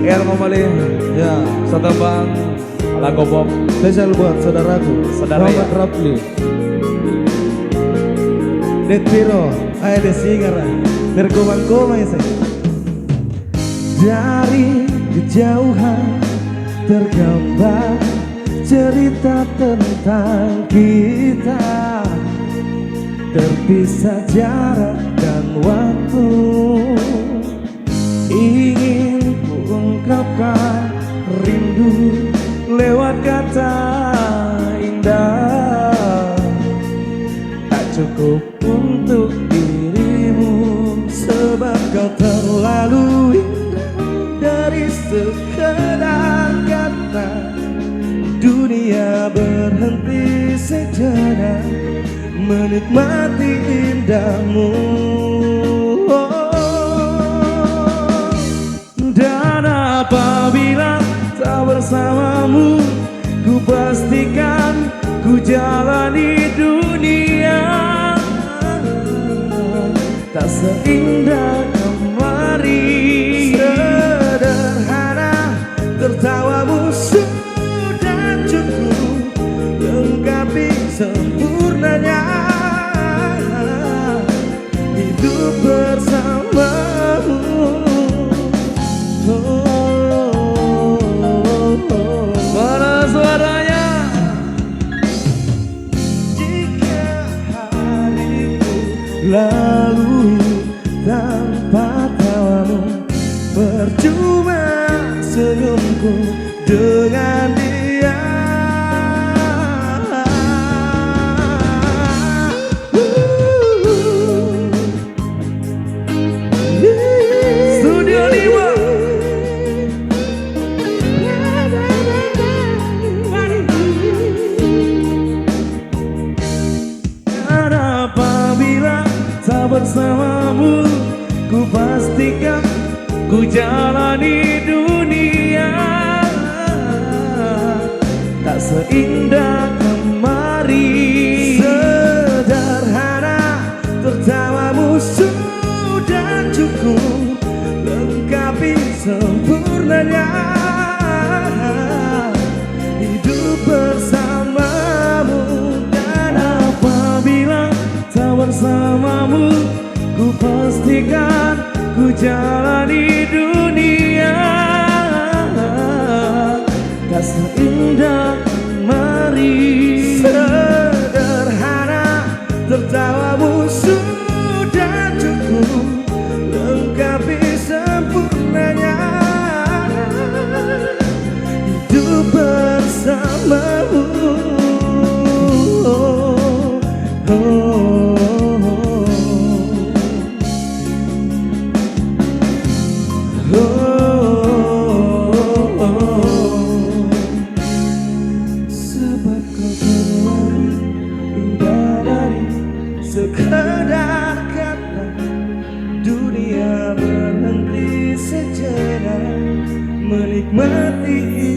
El kembali Ya, setembang lagu pop spesial buat saudaraku, Saudara Muhammad ya. Rapli. Det Piro, ayo det Sigara, berkomang-komang ya saya. Dari kejauhan tergambar cerita tentang kita, terpisah jarak dan waktu. Ingin ku ungkapkan rindu lewat kata indah, tak cukup untuk dirimu sebab kau terlalu indah. Dari sekedar kata dunia berhenti sejenak menikmati indahmu. Dan apabila tak bersamamu, ku pastikan ku jalani dunia tak seindah kemarin. Sederhana tertawamu sudah cukup lengkapi sempurnanya hidup bersamamu. Mana suaranya? Jika hariku lalu tanpa tawamu, percuma senyumku dengan dia. Studio 5. Dan apabila tak bersamamu, ku pastikan Ku jalani dunia tak seindah kemarin. Sederhana tertawamu sudah cukup lengkapi sempurnanya hidup bersamamu. Dan apabila tak bersamamu, ku pastikan ku jalani dunia tak seindah kemarin. Sederhana tertawamu sudah cukup lengkapi sempurnanya hidup bersamamu. Sebab kau terlalu indah dari sekedar kata dunia berhenti sejenak menikmati